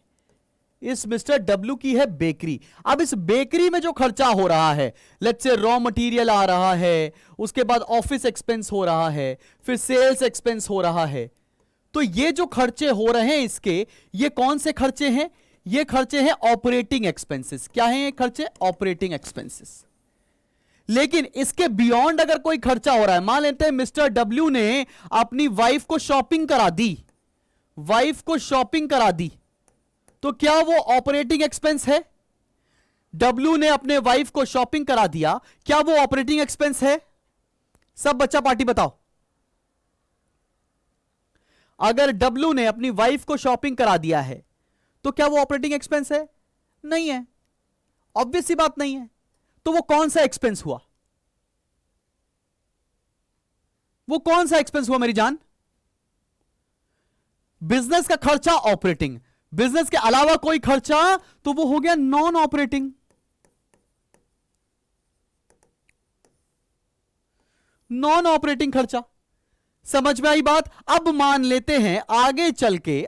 इस मिस्टर डब्ल्यू की है बेकरी। अब इस बेकरी में जो खर्चा हो रहा है, लेट्स से रॉ मटेरियल आ रहा है, उसके बाद ऑफिस एक्सपेंस हो रहा है, फिर सेल्स एक्सपेंस हो रहा है, तो ये जो खर्चे हो रहे हैं इसके, ये कौन से खर्चे हैं? ये खर्चे हैं ऑपरेटिंग एक्सपेंसेस। क्या है ये खर्चे? Operating expenses. लेकिन इसके बियॉन्ड अगर कोई खर्चा हो रहा है, मान लेते हैं मिस्टर डब्ल्यू ने अपनी वाइफ को शॉपिंग करा दी, वाइफ को शॉपिंग करा दी, तो क्या वो ऑपरेटिंग एक्सपेंस है? डब्ल्यू ने अपने वाइफ को शॉपिंग करा दिया, क्या वो ऑपरेटिंग एक्सपेंस है? सब बच्चा पार्टी बताओ। अगर डब्ल्यू ने अपनी वाइफ को शॉपिंग करा दिया है तो क्या वो ऑपरेटिंग एक्सपेंस है? नहीं है, ऑब्वियस सी बात नहीं है। तो वो कौन सा एक्सपेंस हुआ? वो कौन सा एक्सपेंस हुआ मेरी जान? बिजनेस का खर्चा ऑपरेटिंग, बिजनेस के अलावा कोई खर्चा तो वो हो गया नॉन ऑपरेटिंग। नॉन ऑपरेटिंग खर्चा, समझ में आई बात? अब मान लेते हैं आगे चल के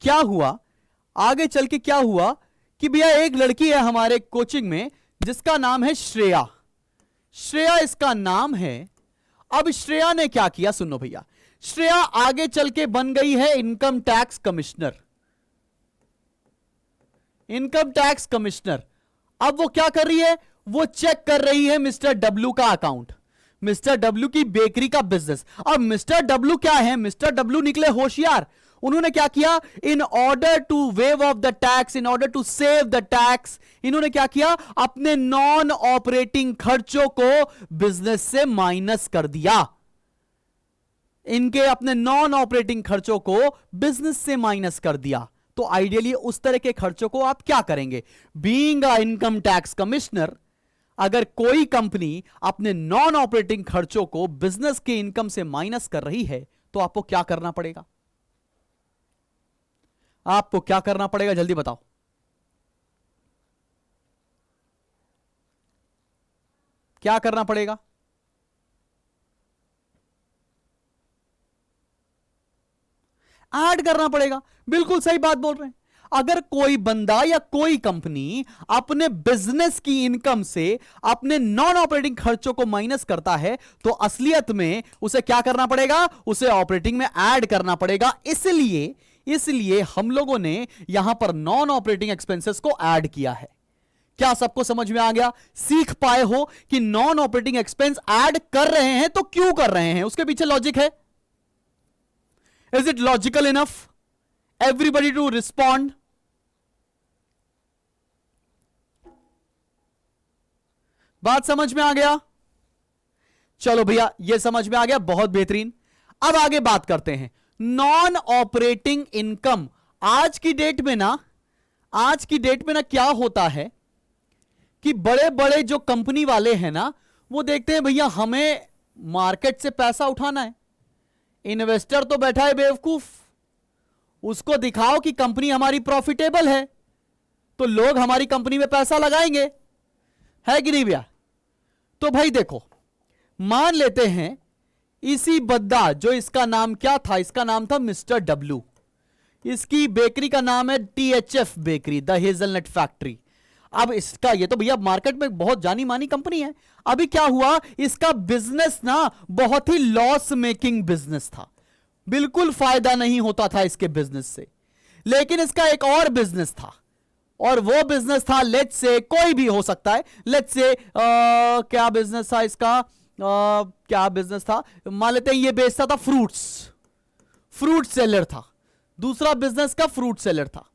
क्या हुआ, आगे चल के क्या हुआ कि भैया एक लड़की है हमारे कोचिंग में जिसका नाम है श्रेया, श्रेया इसका नाम है। अब श्रेया ने क्या किया सुनो भैया, श्रेया आगे चल के बन गई है income tax commissioner, income tax commissioner. अब वो क्या कर रही है? वो चेक कर रही है मिस्टर डब्ल्यू का अकाउंट, मिस्टर डब्ल्यू की बेकरी का बिजनेस। अब मिस्टर डब्ल्यू क्या है? मिस्टर डब्ल्यू निकले होशियार, उन्होंने क्या किया? In order to waive off the tax, in order to save the tax, इन्होंने क्या किया? अपने नॉन ऑपरेटिंग खर्चों को बिजनेस से माइनस कर दिया। इनके अपने नॉन ऑपरेटिंग खर्चों को बिजनेस से माइनस कर दिया। तो आइडियली उस तरह के खर्चों को आप क्या करेंगे? Being a income tax commissioner, अगर कोई कंपनी अपने नॉन ऑपरेटिंग खर्चों को बिजनेस के इनकम से माइनस कर रही है तो आपको क्या करना पड़ेगा? आपको क्या करना पड़ेगा जल्दी बताओ। क्या करना पड़ेगा? ऐड करना पड़ेगा। बिल्कुल सही बात बोल रहे हैं। अगर कोई बंदा या कोई कंपनी अपने बिजनेस की इनकम से अपने नॉन ऑपरेटिंग खर्चों को माइनस करता है तो असलियत में उसे क्या करना पड़ेगा? उसे ऑपरेटिंग में ऐड करना पड़ेगा। इसलिए हम लोगों ने यहां पर नॉन ऑपरेटिंग एक्सपेंसेस को ऐड किया है। क्या सबको समझ में आ गया? सीख पाए हो कि नॉन ऑपरेटिंग एक्सपेंस ऐड कर रहे हैं तो क्यों कर रहे हैं, उसके पीछे लॉजिक है। Is it logical enough? Everybody to respond. बात समझ में आ गया? चलो भैया ये समझ में आ गया, बहुत बेहतरीन। अब आगे बात करते हैं नॉन ऑपरेटिंग इनकम। आज की डेट में ना क्या होता है कि बड़े बड़े जो कंपनी वाले हैं ना वो देखते हैं भैया हमें मार्केट से पैसा उठाना है। इन्वेस्टर तो बैठा है बेवकूफ, उसको दिखाओ कि कंपनी हमारी प्रॉफिटेबल है तो लोग हमारी कंपनी में पैसा लगाएंगे, है कि नहीं भैया? तो भाई देखो, मान लेते हैं इसी बद्दा, जो इसका नाम क्या था, इसका नाम था मिस्टर डब्ल्यू, इसकी बेकरी का नाम है THF bakery, the hazelnut factory. अब इसका, ये तो भैया मार्केट में बहुत जानी मानी कंपनी है। अभी क्या हुआ, इसका बिजनेस ना बहुत ही लॉस मेकिंग बिजनेस था, बिल्कुल फायदा नहीं होता था इसके बिजनेस से। लेकिन इसका एक और बिजनेस था, और वो बिजनेस था, लेट्स से कोई भी हो सकता है, लेट्स से क्या बिजनेस था इसका, क्या बिजनेस था, मान लेते हैं ये बेचता था फ्रूट्स, फ्रूट सेलर था, दूसरा बिजनेस का फ्रूट सेलर था,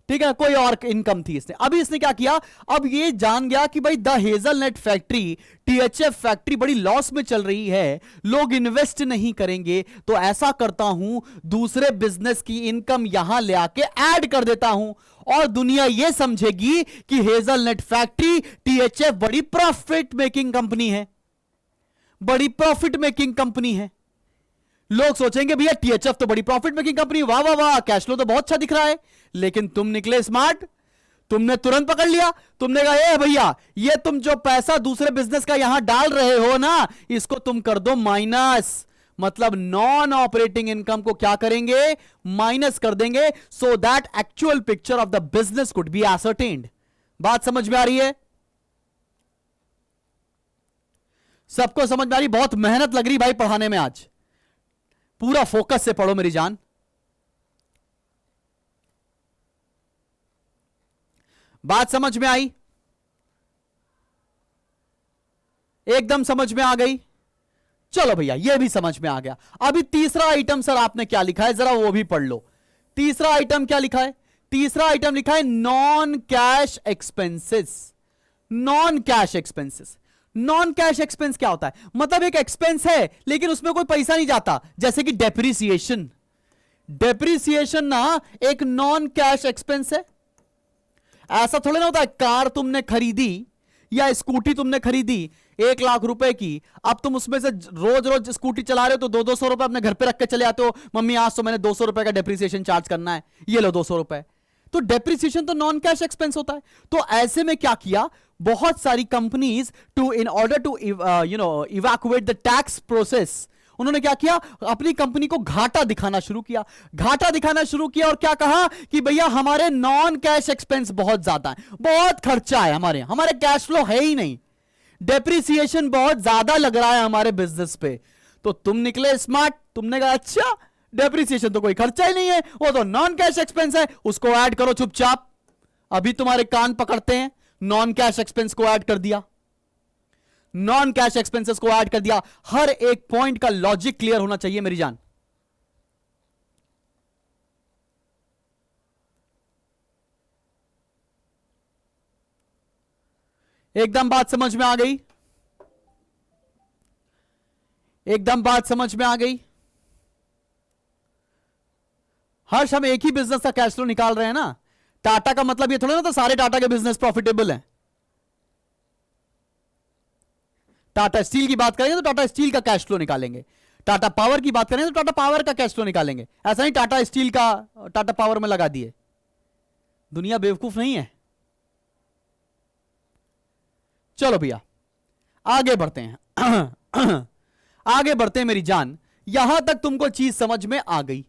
ठीक है, कोई और इनकम थी इसने। अभी इसने क्या किया, अब ये जान गया कि भाई the hazelnut factory, THF factory बड़ी लॉस में चल रही है, लोग इन्वेस्ट नहीं करेंगे, तो ऐसा करता हूं दूसरे बिजनेस की इनकम यहां ले आके ऐड कर देता हूं, और दुनिया यह समझेगी कि हेजलनट फैक्ट्री THF बड़ी प्रॉफिट मेकिंग कंपनी है, बड़ी प्रॉफिट मेकिंग कंपनी है। लोग सोचेंगे भैया THF तो बड़ी प्रॉफिट मेकिंग कंपनी, वाह वाह वाह, कैश फ्लो तो बहुत अच्छा दिख रहा है। लेकिन तुम निकले स्मार्ट, तुमने तुरंत पकड़ लिया, तुमने कहा ए भैया, ये तुम जो पैसा दूसरे बिजनेस का यहां डाल रहे हो ना, इसको तुम कर दो माइनस, मतलब नॉन ऑपरेटिंग इनकम को क्या करेंगे, माइनस कर देंगे, so that actual picture of the business could be ascertained. बात समझ में आ रही है? सबको समझ में आ रही? बहुत मेहनत लग रही भाई पढ़ाने में आज, पूरा फोकस से पढ़ो मेरी जान। बात समझ में आई? एकदम समझ में आ गई? चलो भैया, यह भी समझ में आ गया। अभी तीसरा आइटम सर आपने क्या लिखा है, जरा वो भी पढ़ लो। तीसरा आइटम क्या लिखा है? तीसरा आइटम लिखा है non cash expenses. Non cash expenses, non cash expense क्या होता है, मतलब एक एक्सपेंस है लेकिन उसमें कोई पैसा नहीं जाता, जैसे कि डेप्रिसिएशन। डेप्रिसिएशन ना एक नॉन कैश एक्सपेंस है। ऐसा थोड़ा ना होता है, कार तुमने खरीदी या स्कूटी तुमने खरीदी 1 लाख रुपए की, अब तुम उसमें से रोज रोज स्कूटी चला रहे हो तो 200 रुपए अपने घर पे रख के चले आते हो, मम्मी आज तो मैंने 200 रुपए का डेप्रिसिएशन चार्ज करना है, ये लो 200 रुपए। तो डेप्रिसिएशन तो नॉन कैश एक्सपेंस होता है। तो ऐसे में क्या किया, बहुत सारी companies to in order to evacuate the tax process, उन्होंने क्या किया, अपनी कंपनी को घाटा दिखाना शुरू किया। घाटा दिखाना शुरू किया और क्या कहा कि भैया हमारे नॉन कैश एक्सपेंस बहुत ज्यादा है, बहुत खर्चा है, हमारे कैश फ्लो है ही नहीं, डेप्रिसिएशन बहुत ज्यादा लग रहा है हमारे बिजनेस पे। तो तुम निकले स्मार्ट, तुमने कहा अच्छा डेप्रिसिएशन तो कोई खर्चा ही नहीं है, वो तो नॉन कैश एक्सपेंस है, उसको ऐड करो चुपचाप। अभी तुम्हारे कान पकड़ते हैं, नॉन कैश एक्सपेंस को ऐड कर दिया, नॉन कैश एक्सपेंसेस को ऐड कर दिया। हर एक पॉइंट का लॉजिक क्लियर होना चाहिए मेरी जान। एकदम बात समझ में आ गई? एकदम बात समझ में आ गई? हर्ष, हम एक ही बिजनेस का कैश फ्लो निकाल रहे हैं ना, टाटा का मतलब ये थोड़ा ना तो सारे टाटा के बिजनेस प्रॉफिटेबल हैं। टाटा स्टील की बात करेंगे तो टाटा स्टील का कैश फ्लो निकालेंगे, टाटा पावर की बात करेंगे तो टाटा पावर का कैश फ्लो निकालेंगे। ऐसा नहीं टाटा स्टील का टाटा पावर में लगा दिए, दुनिया बेवकूफ नहीं है। चलो भैया आगे बढ़ते हैं आगे बढ़ते हैं मेरी जान। यहां तक तुमको चीज समझ में आ गई।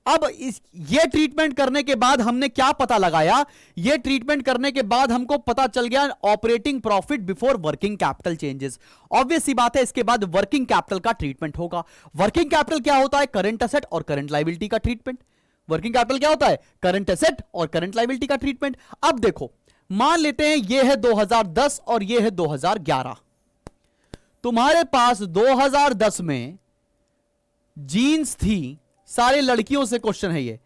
अब ये ट्रीटमेंट करने के बाद हमने क्या पता लगाया, ये ट्रीटमेंट करने के बाद हमको पता चल गया operating profit before working capital changes. Obvious सी बात है, इसके बाद वर्किंग कैपिटल का ट्रीटमेंट होगा। वर्किंग कैपिटल क्या होता है, करंट एसेट और करंट लायबिलिटी का ट्रीटमेंट। वर्किंग कैपिटल क्या होता है, करंट एसेट और करंट लायबिलिटी का ट्रीटमेंट। अब देखो, मान लेते हैं ये है 2010 और ये है 2011। तुम्हारे पास 2010 में जीन्स थी, सारे लड़कियों से क्वेश्चन है ये,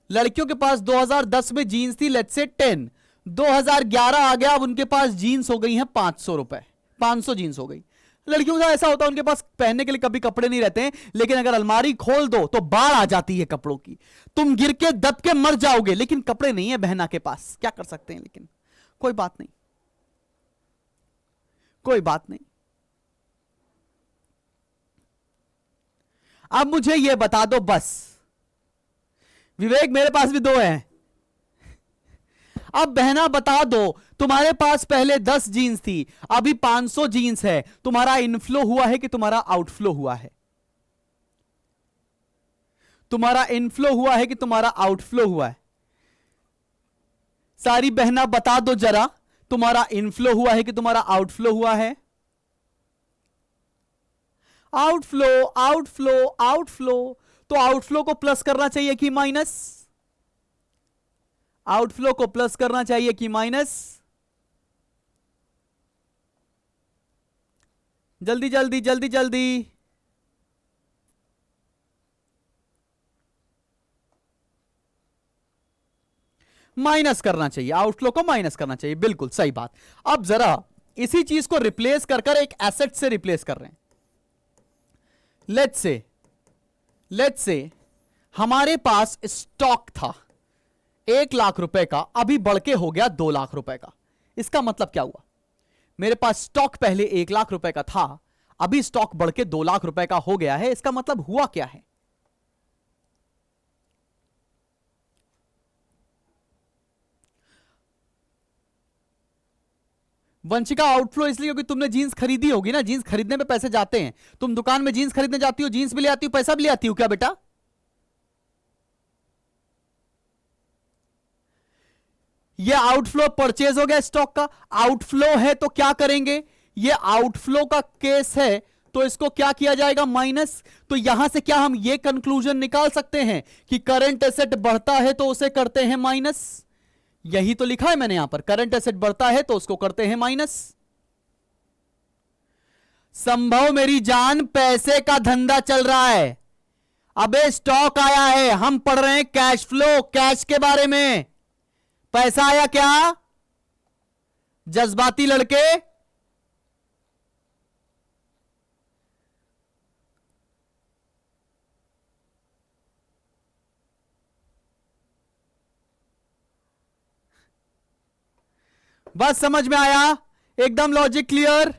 लड़कियों के पास 2010 में जीन्स थी लेट्स से 10, 2011 आ गया, अब उनके पास जीन्स हो गई हैं 500 रुपए, 500 जीन्स हो गई। लड़कियों का ऐसा होता है उनके पास पहनने के लिए कभी कपड़े नहीं रहते हैं, लेकिन अगर अलमारी खोल दो तो बाढ़ आ जाती है कपड़ों की, तुम गिर के दब के मर जाओगे, लेकिन कपड़े नहीं है बहना के पास, क्या कर सकते हैं। लेकिन कोई बात नहीं, कोई बात नहीं, अब मुझे यह बता दो बस, विवेक मेरे पास भी दो हैं। अब बहना बता दो, तुम्हारे पास पहले 10 जीन्स थी, अभी 500 जीन्स है, तुम्हारा इनफ्लो हुआ है कि तुम्हारा आउटफ्लो हुआ है? तुम्हारा इनफ्लो हुआ है कि तुम्हारा आउटफ्लो हुआ है? सारी बहना बता दो जरा, तुम्हारा इनफ्लो हुआ है कि तुम्हारा आउटफ्लो हुआ है? Outflow, outflow, outflow. तो आउटफ्लो को प्लस करना चाहिए कि माइनस? आउटफ्लो को प्लस करना चाहिए कि माइनस? जल्दी जल्दी जल्दी जल्दी। माइनस करना चाहिए, आउटफ्लो को माइनस करना चाहिए, बिल्कुल सही बात। अब जरा इसी चीज को रिप्लेस कर कर एक एसेट से रिप्लेस कर रहे हैं। लेट्स से हमारे पास स्टॉक था 1 लाख रुपए का, अभी बढ़ के हो गया 2 लाख रुपए का। इसका मतलब क्या हुआ? मेरे पास स्टॉक पहले 1 लाख रुपए का था, अभी स्टॉक बढ़ के 2 लाख रुपए का हो गया है। इसका मतलब हुआ क्या है? वंशिका, आउटफ्लो इसलिए क्योंकि तुमने जीन्स खरीदी होगी ना, जीन्स खरीदने में पैसे जाते हैं। तुम दुकान में जीन्स खरीदने जाती हो, जीन्स भी ले आती हो, पैसा भी ले आती हो क्या बेटा? ये आउटफ्लो परचेज हो गया स्टॉक का। आउटफ्लो है तो क्या करेंगे? ये आउटफ्लो का केस है तो इसको क्या किया जाएगा? माइनस। तो यहां से क्या हम ये कंक्लूजन निकाल सकते हैं कि करंट एसेट बढ़ता है तो उसे करते हैं माइनस? यही तो लिखा है मैंने यहां पर, करंट एसेट बढ़ता है तो उसको करते हैं माइनस। संभव मेरी जान, पैसे का धंधा चल रहा है। अबे स्टॉक आया है, हम पढ़ रहे हैं कैश फ्लो, कैश के बारे में। पैसा आया क्या? जज्बाती लड़के। बस समझ में आया? एकदम लॉजिक क्लियर।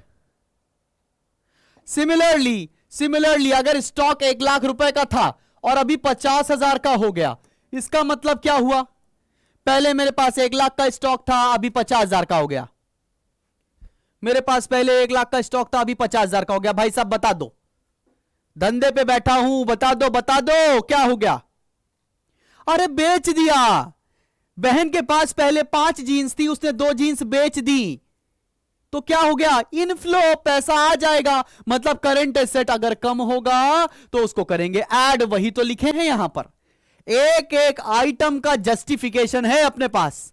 सिमिलरली अगर स्टॉक 1 लाख रुपए का था और अभी 50,000 का हो गया, इसका मतलब क्या हुआ? पहले मेरे पास 1 लाख का स्टॉक था, अभी 50,000 का हो गया। मेरे पास पहले 1 लाख का स्टॉक था, अभी 50,000 का हो गया। भाई साहब बता दो, धंधे पे बैठा हूं, बता दो क्या हो गया? अरे बेच दिया। बहन के पास पहले 5 जीन्स थी, उसने 2 जीन्स बेच दी, तो क्या हो गया? इनफ्लो, पैसा आ जाएगा। मतलब करंट एसेट अगर कम होगा तो उसको करेंगे ऐड। वही तो लिखे हैं यहां पर, एक एक आइटम का जस्टिफिकेशन है अपने पास।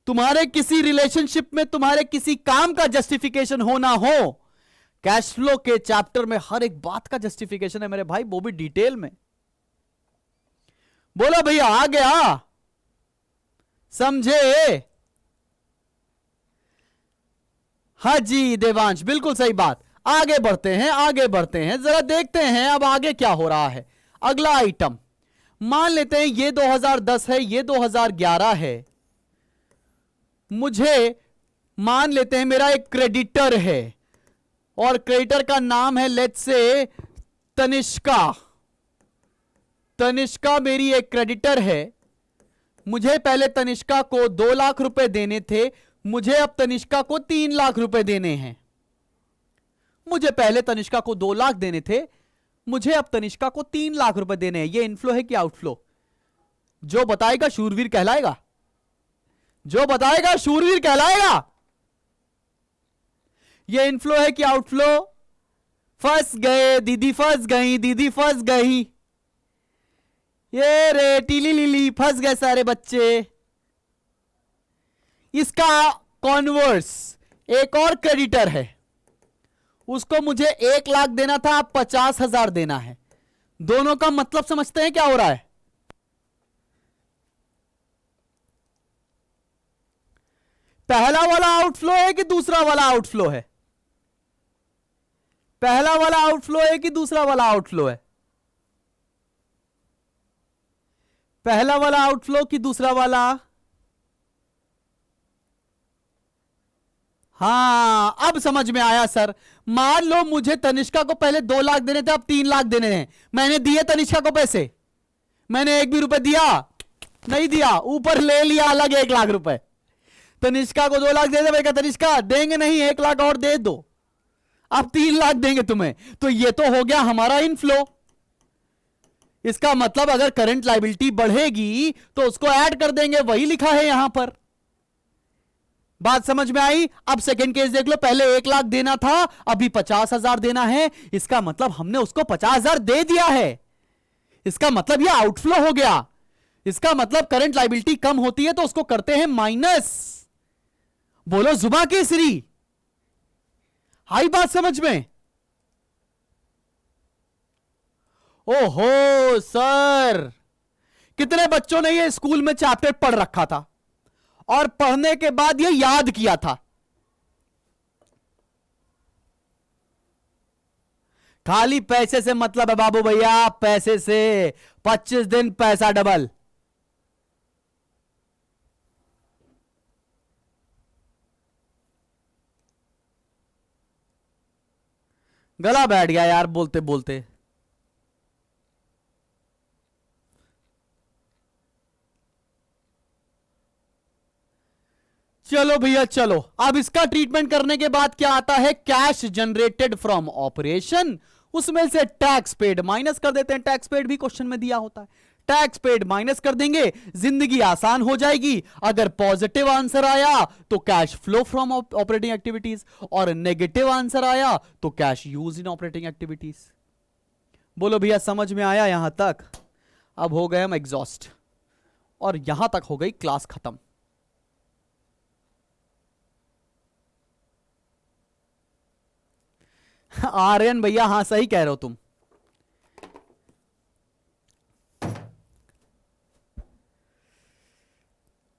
तुम्हारे किसी रिलेशनशिप में तुम्हारे किसी काम का जस्टिफिकेशन होना हो, कैश फ्लो के चैप्टर में हर एक बात का जस्टिफिकेशन है मेरे भाई, वो भी डिटेल में। बोला भैया आ गया, समझे? हाँ जी देवांश, बिल्कुल सही बात। आगे बढ़ते हैं, जरा देखते हैं अब आगे क्या हो रहा है। अगला आइटम मान लेते हैं ये 2010 है, ये 2011 है। मुझे मान लेते हैं मेरा एक क्रेडिटर है और क्रेडिटर का नाम है लेट्स से तनिष्का। तनिष्का मेरी एक क्रेडिटर है। मुझे पहले तनिष्का को 2 लाख रुपए देने थे, मुझे अब तनिष्का को 3 लाख रुपए देने हैं। मुझे पहले तनिष्का को 2 लाख देने थे, मुझे अब तनिष्का को 3 लाख रुपए देने हैं। ये इनफ्लो है कि आउटफ्लो? जो बताएगा शूरवीर कहलाएगा, जो बताएगा शूरवीर कहलाएगा। ये इनफ्लो है कि आउटफ्लो? फंस गए दीदी, फंस गई दीदी, फंस गई। ये रे टीली लीली, फंस गए सारे बच्चे। इसका कॉन्वर्स एक और क्रेडिटर है, उसको मुझे 1 लाख देना था, अब 50,000 देना है। दोनों का मतलब समझते हैं क्या हो रहा है? पहला वाला आउटफ्लो है कि दूसरा वाला आउटफ्लो है? पहला वाला आउटफ्लो है कि दूसरा वाला आउटफ्लो है? पहला वाला आउटफ्लो कि दूसरा वाला? हाँ अब समझ में आया सर। मान लो मुझे तनिष्का को पहले 2 लाख देने थे, अब 3 लाख देने हैं। मैंने दिए तनिष्का को पैसे, मैंने 1 भी रुपए दिया नहीं दिया, ऊपर ले लिया अलग 1 लाख रुपए। तनिष्का को 2 लाख दे दे, भाई तनिष्का देंगे नहीं, 1 लाख और दे दो, अब 3 लाख देंगे तुम्हें। तो ये तो हो गया हमारा इनफ्लो। इसका मतलब अगर करंट लायबिलिटी बढ़ेगी तो उसको ऐड कर देंगे, वही लिखा है यहां पर। बात समझ में आई? अब सेकंड केस देख लो, पहले 1 लाख देना था, अभी 50,000 देना है। इसका मतलब हमने उसको 50,000 दे दिया है, इसका मतलब यह आउटफ्लो हो गया। इसका मतलब करंट लायबिलिटी कम होती है तो उसको करते हैं माइनस। बोलो जुबा केसरी, आई बात समझ में? ओहो सर, कितने बच्चों ने ये स्कूल में चैप्टर पढ़ रखा था और पढ़ने के बाद ये याद किया था। खाली पैसे से मतलब है बाबू भैया, पैसे से 25 दिन पैसा डबल। गला बैठ गया यार बोलते बोलते। चलो भैया चलो, अब इसका ट्रीटमेंट करने के बाद क्या आता है? कैश जनरेटेड फ्रॉम ऑपरेशन, उसमें से टैक्स पेड माइनस कर देते हैं। टैक्स पेड भी क्वेश्चन में दिया होता है, टैक्स पेड माइनस कर देंगे, जिंदगी आसान हो जाएगी। अगर पॉजिटिव आंसर आया तो cash flow from operating activities, और नेगेटिव आंसर आया तो cash use in operating activities. बोलो भैया समझ में आया यहां तक? अब हो गए हम एग्जॉस्ट, और यहां तक हो गई क्लास खत्म। आर्यन भैया हाँ सही कह रहे हो तुम।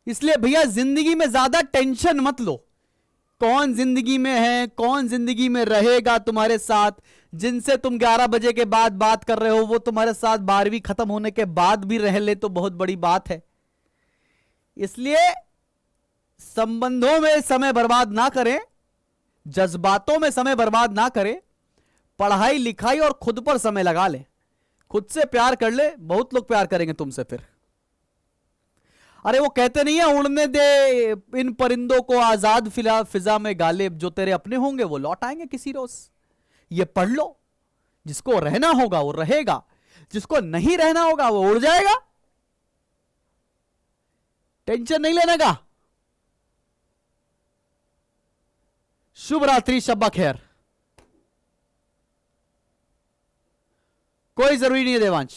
इसलिए भैया जिंदगी में ज्यादा टेंशन मत लो। कौन जिंदगी में है, कौन जिंदगी में रहेगा तुम्हारे साथ, जिनसे तुम 11 बजे के बाद बात कर रहे हो वो तुम्हारे साथ 12वीं खत्म होने के बाद भी रह ले तो बहुत बड़ी बात है। इसलिए संबंधों में समय बर्बाद ना करें, जज्बातों में समय बर्बाद ना करें, पढ़ाई लिखाई और खुद पर समय लगा ले, खुद से प्यार कर ले, बहुत लोग प्यार करेंगे तुमसे फिर। अरे वो कहते नहीं है, उड़ने दे इन परिंदों को आजाद फिजा में गालिब, जो तेरे अपने होंगे वो लौट आएंगे किसी रोज। ये पढ़ लो, जिसको रहना होगा वो रहेगा, जिसको नहीं रहना होगा वो उड़ जाएगा। टेंशन नहीं लेने का। शुभ रात्रि, शब्बा खैर। कोई जरूरी नहीं है देवांश,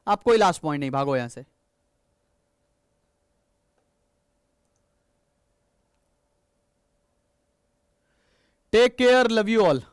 आप कोई लास्ट पॉइंट नहीं, भागो यहां से। Take care, love you all.